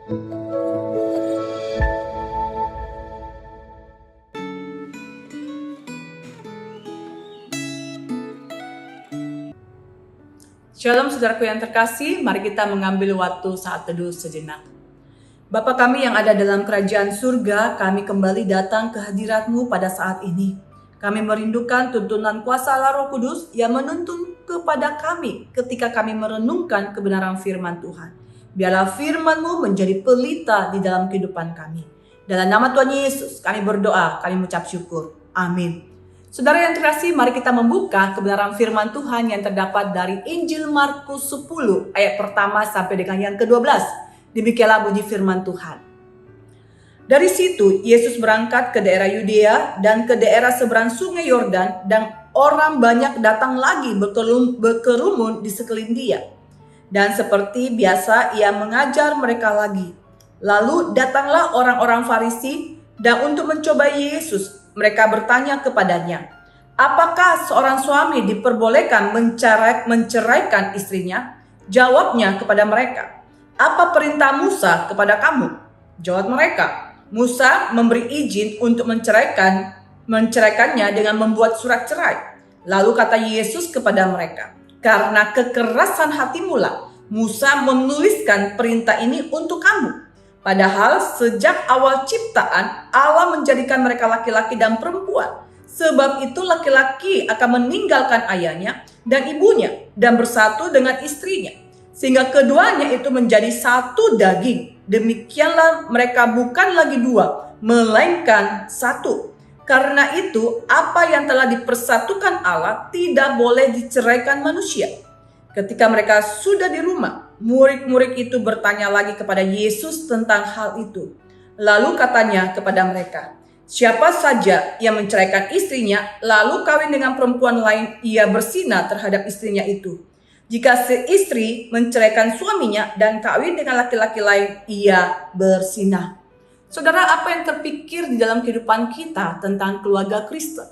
Shalom saudaraku yang terkasih, mari kita mengambil waktu saat teduh sejenak. Bapa kami yang ada dalam kerajaan surga, kami kembali datang ke hadirat-Mu pada saat ini. Kami merindukan tuntunan kuasa Allah Roh Kudus yang menuntun kepada kami ketika kami merenungkan kebenaran firman Tuhan. Biarlah firman-Mu menjadi pelita di dalam kehidupan kami. Dalam nama Tuhan Yesus kami berdoa, kami mengucap syukur. Amin. Saudara yang terkasih, mari kita membuka kebenaran firman Tuhan yang terdapat dari Injil Markus 10 ayat pertama sampai dengan yang ke-12. Demikianlah bunyi firman Tuhan. Dari situ Yesus berangkat ke daerah Yudea dan ke daerah seberang sungai Yordan, dan orang banyak datang lagi berkerumun di sekeliling dia. Dan seperti biasa ia mengajar mereka lagi. Lalu datanglah orang-orang Farisi dan untuk mencobai Yesus, mereka bertanya kepadanya, apakah seorang suami diperbolehkan menceraikan istrinya? Jawabnya kepada mereka, apa perintah Musa kepada kamu? Jawab mereka, Musa memberi izin untuk menceraikannya dengan membuat surat cerai. Lalu kata Yesus kepada mereka, karena kekerasan hatimu lah Musa menuliskan perintah ini untuk kamu. Padahal sejak awal ciptaan Allah menjadikan mereka laki-laki dan perempuan. Sebab itu laki-laki akan meninggalkan ayahnya dan ibunya dan bersatu dengan istrinya, sehingga keduanya itu menjadi satu daging. Demikianlah mereka bukan lagi dua, melainkan satu. Karena itu apa yang telah dipersatukan Allah tidak boleh diceraikan manusia. Ketika mereka sudah di rumah, murid-murid itu bertanya lagi kepada Yesus tentang hal itu. Lalu katanya kepada mereka, siapa saja yang menceraikan istrinya lalu kawin dengan perempuan lain, ia berzina terhadap istrinya itu. Jika seistri menceraikan suaminya dan kawin dengan laki-laki lain, ia berzina. Saudara, apa yang terpikir di dalam kehidupan kita tentang keluarga Kristen?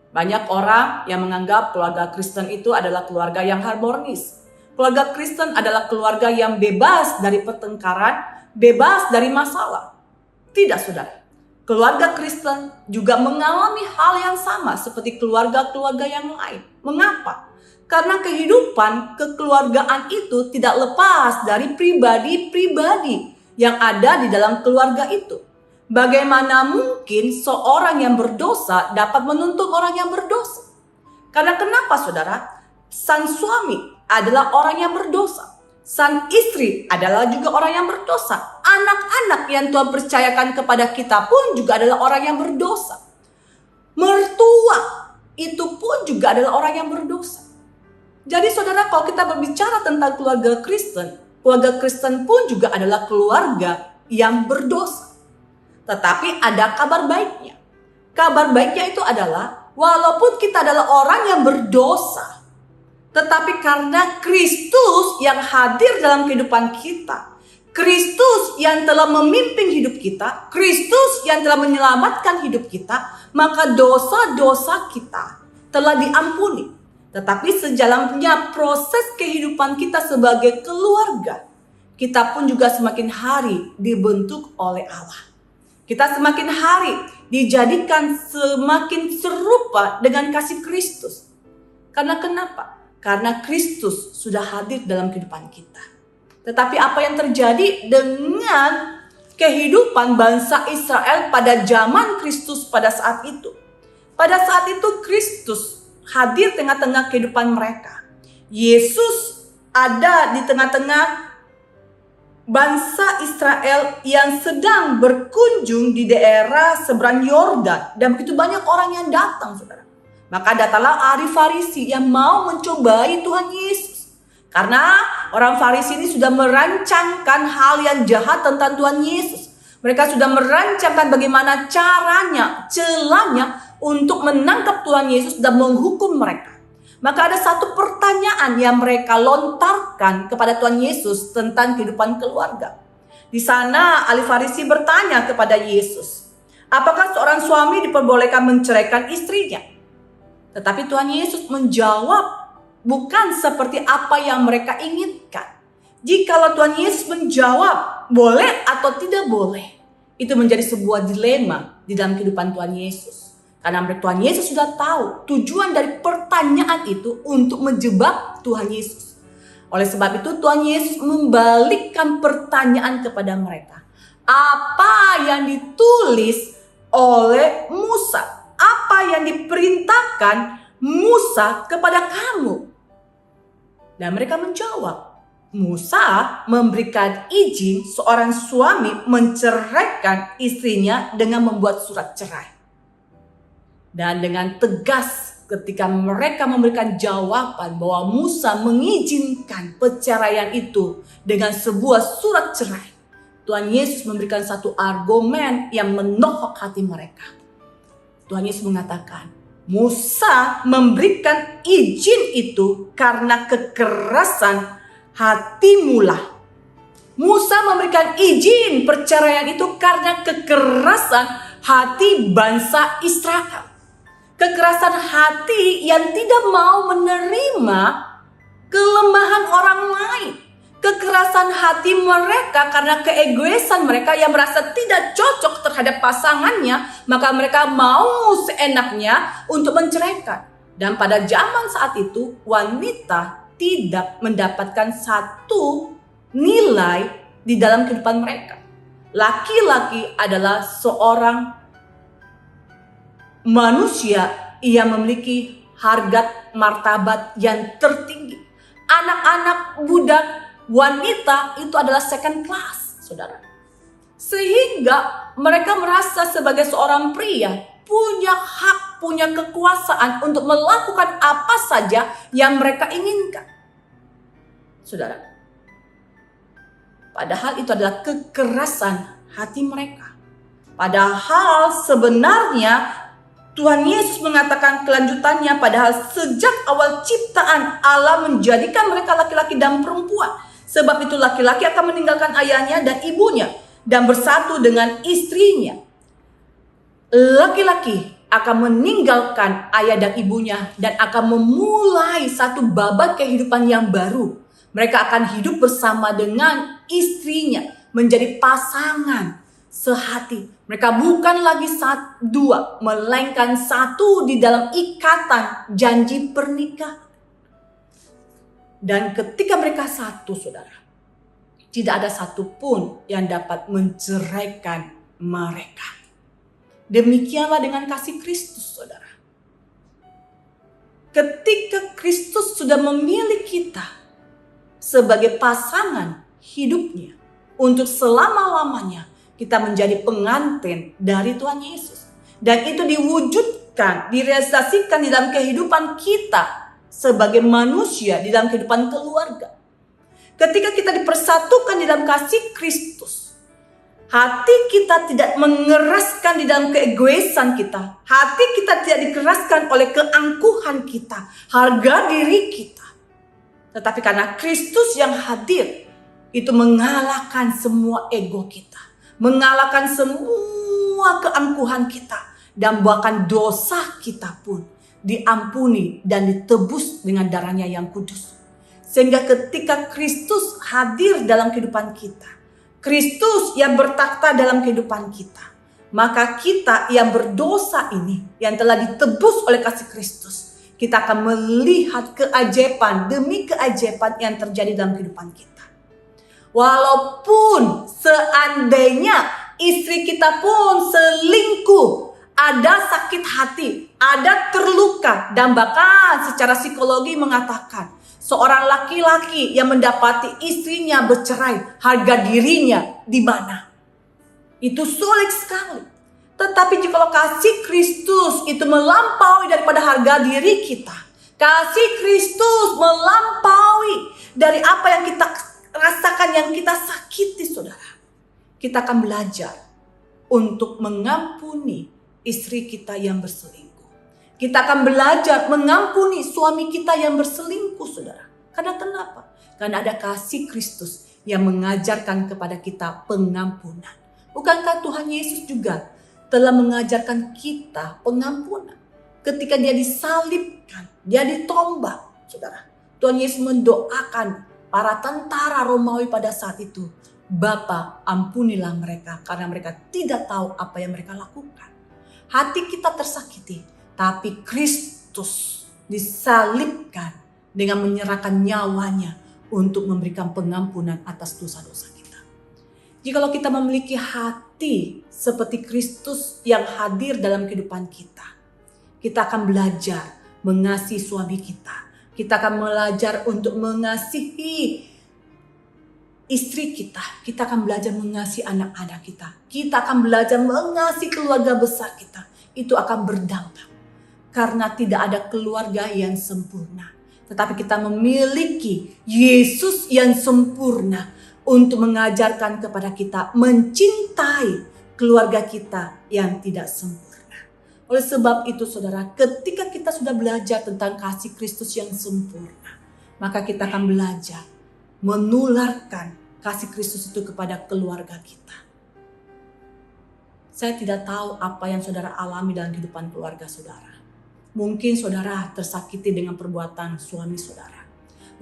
Banyak orang yang menganggap keluarga Kristen itu adalah keluarga yang harmonis. Keluarga Kristen adalah keluarga yang bebas dari pertengkaran, bebas dari masalah. Tidak, saudara. Keluarga Kristen juga mengalami hal yang sama seperti keluarga-keluarga yang lain. Mengapa? Karena kehidupan kekeluargaan itu tidak lepas dari pribadi-pribadi yang ada di dalam keluarga itu. Bagaimana mungkin seorang yang berdosa dapat menuntut orang yang berdosa? Karena kenapa, saudara? Sang suami adalah orang yang berdosa. Sang istri adalah juga orang yang berdosa. Anak-anak yang Tuhan percayakan kepada kita pun juga adalah orang yang berdosa. Mertua itu pun juga adalah orang yang berdosa. Jadi saudara, kalau kita berbicara tentang keluarga Kristen pun juga adalah keluarga yang berdosa. Tetapi ada kabar baiknya. Kabar baiknya itu adalah walaupun kita adalah orang yang berdosa, tetapi karena Kristus yang hadir dalam kehidupan kita, Kristus yang telah memimpin hidup kita, Kristus yang telah menyelamatkan hidup kita, maka dosa-dosa kita telah diampuni. Tetapi sejalannya proses kehidupan kita sebagai keluarga, kita pun juga semakin hari dibentuk oleh Allah. Kita semakin hari dijadikan semakin serupa dengan kasih Kristus. Karena kenapa? Karena Kristus sudah hadir dalam kehidupan kita. Tetapi apa yang terjadi dengan kehidupan bangsa Israel pada zaman Kristus pada saat itu? Pada saat itu Kristus hadir tengah-tengah kehidupan mereka. Yesus ada di tengah-tengah bangsa Israel yang sedang berkunjung di daerah seberang Yordan. Dan begitu banyak orang yang datang, saudara. Maka datanglah ahli Farisi yang mau mencobai Tuhan Yesus. Karena orang Farisi ini sudah merancangkan hal yang jahat tentang Tuhan Yesus. Mereka sudah merancangkan bagaimana caranya, celahnya untuk menangkap Tuhan Yesus dan menghukum mereka. Maka ada satu pertanyaan yang mereka lontarkan kepada Tuhan Yesus tentang kehidupan keluarga. Di sana ahli Farisi bertanya kepada Yesus, apakah seorang suami diperbolehkan menceraikan istrinya? Tetapi Tuhan Yesus menjawab bukan seperti apa yang mereka inginkan. Jikalau Tuhan Yesus menjawab boleh atau tidak boleh, itu menjadi sebuah dilema di dalam kehidupan Tuhan Yesus. Karena Tuhan Yesus sudah tahu tujuan dari pertanyaan itu untuk menjebak Tuhan Yesus. Oleh sebab itu Tuhan Yesus membalikkan pertanyaan kepada mereka. Apa yang ditulis oleh Musa? Apa yang diperintahkan Musa kepada kamu? Dan mereka menjawab, Musa memberikan izin seorang suami menceraikan istrinya dengan membuat surat cerai. Dan dengan tegas ketika mereka memberikan jawaban bahwa Musa mengizinkan perceraian itu dengan sebuah surat cerai, Tuhan Yesus memberikan satu argumen yang menohok hati mereka. Tuhan Yesus mengatakan, Musa memberikan izin itu karena kekerasan hatimu lah. Musa memberikan izin perceraian itu karena kekerasan hati bangsa Israel. Kekerasan hati yang tidak mau menerima kelemahan orang lain. Kekerasan hati mereka karena keegoisan mereka yang merasa tidak cocok terhadap pasangannya, maka mereka mau seenaknya untuk menceraikan. Dan pada zaman saat itu, wanita tidak mendapatkan satu nilai di dalam kehidupan mereka. Laki-laki adalah seorang manusia yang memiliki harga martabat yang tertinggi. Anak-anak, budak, wanita itu adalah second class, saudara. Sehingga mereka merasa sebagai seorang pria punya hak, punya kekuasaan untuk melakukan apa saja yang mereka inginkan. Saudara, padahal itu adalah kekerasan hati mereka. Padahal sebenarnya Tuhan Yesus mengatakan kelanjutannya, padahal sejak awal ciptaan Allah menjadikan mereka laki-laki dan perempuan. Sebab itu laki-laki akan meninggalkan ayahnya dan ibunya dan bersatu dengan istrinya. Laki-laki akan meninggalkan ayah dan ibunya dan akan memulai satu babak kehidupan yang baru. Mereka akan hidup bersama dengan istrinya, menjadi pasangan sehati. Mereka bukan lagi dua, melainkan satu di dalam ikatan janji pernikahan. Dan ketika mereka satu, saudara, tidak ada satupun yang dapat menceraikan mereka. Demikianlah dengan kasih Kristus, saudara. Ketika Kristus sudah memilih kita sebagai pasangan hidupnya untuk selama-lamanya, kita menjadi pengantin dari Tuhan Yesus. Dan itu diwujudkan, direalisasikan di dalam kehidupan kita sebagai manusia, di dalam kehidupan keluarga. Ketika kita dipersatukan di dalam kasih Kristus, hati kita tidak mengeraskan di dalam keegoisan kita. Hati kita tidak dikeraskan oleh keangkuhan kita, harga diri kita. Tetapi karena Kristus yang hadir, itu mengalahkan semua ego kita, mengalahkan semua keangkuhan kita, dan bahkan dosa kita pun diampuni dan ditebus dengan darahnya yang kudus. Sehingga ketika Kristus hadir dalam kehidupan kita, Kristus yang bertakhta dalam kehidupan kita, maka kita yang berdosa ini, yang telah ditebus oleh kasih Kristus, kita akan melihat keajaiban demi keajaiban yang terjadi dalam kehidupan kita. Walaupun seandainya istri kita pun selingkuh, ada sakit hati, ada terluka, dan bahkan secara psikologi mengatakan seorang laki-laki yang mendapati istrinya bercerai, harga dirinya di mana? Itu sulit sekali. Tetapi jika kasih Kristus itu melampaui daripada harga diri kita, kasih Kristus melampaui dari apa yang kita rasakan, yang kita sakiti, saudara, kita akan belajar untuk mengampuni istri kita yang berselingkuh. Kita akan belajar mengampuni suami kita yang berselingkuh, saudara. Karena kenapa? Karena ada kasih Kristus yang mengajarkan kepada kita pengampunan. Bukankah Tuhan Yesus juga telah mengajarkan kita pengampunan? Ketika dia disalibkan, dia ditombak, saudara. Tuhan Yesus mendoakan para tentara Romawi pada saat itu, Bapa, ampunilah mereka karena mereka tidak tahu apa yang mereka lakukan. Hati kita tersakiti, tapi Kristus disalibkan dengan menyerahkan nyawanya untuk memberikan pengampunan atas dosa-dosa kita. Jikalau kita memiliki hati seperti Kristus yang hadir dalam kehidupan kita, kita akan belajar mengasihi suami kita. Kita akan belajar untuk mengasihi istri kita. Kita akan belajar mengasihi anak-anak kita. Kita akan belajar mengasihi keluarga besar kita. Itu akan berdampak. Karena tidak ada keluarga yang sempurna. Tetapi kita memiliki Yesus yang sempurna untuk mengajarkan kepada kita mencintai keluarga kita yang tidak sempurna. Oleh sebab itu saudara, ketika kita sudah belajar tentang kasih Kristus yang sempurna, maka kita akan belajar menularkan kasih Kristus itu kepada keluarga kita. Saya tidak tahu apa yang saudara alami dalam kehidupan keluarga saudara. Mungkin saudara tersakiti dengan perbuatan suami saudara.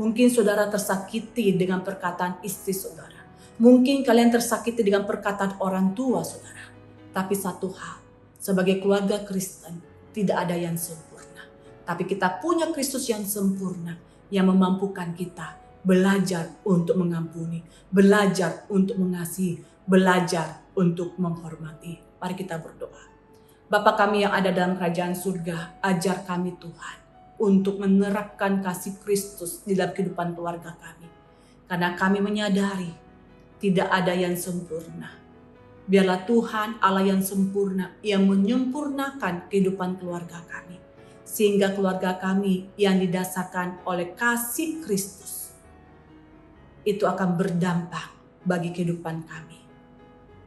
Mungkin saudara tersakiti dengan perkataan istri saudara. Mungkin kalian tersakiti dengan perkataan orang tua saudara. Tapi satu hal, sebagai keluarga Kristen tidak ada yang sempurna. Tapi kita punya Kristus yang sempurna yang memampukan kita belajar untuk mengampuni, belajar untuk mengasihi, belajar untuk menghormati. Mari kita berdoa. Bapa kami yang ada dalam kerajaan surga, ajar kami Tuhan untuk menerapkan kasih Kristus di dalam kehidupan keluarga kami. Karena kami menyadari tidak ada yang sempurna. Biarlah Tuhan Allah yang sempurna yang menyempurnakan kehidupan keluarga kami. Sehingga keluarga kami yang didasarkan oleh kasih Kristus itu akan berdampak bagi kehidupan kami.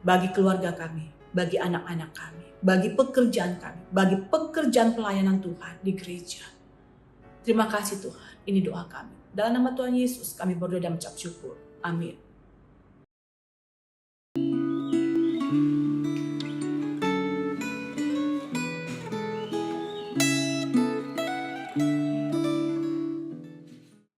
Bagi keluarga kami, bagi anak-anak kami, bagi pekerjaan kami, bagi pekerjaan pelayanan Tuhan di gereja. Terima kasih Tuhan, ini doa kami. Dalam nama Tuhan Yesus kami berdoa dan mengucap syukur. Amin.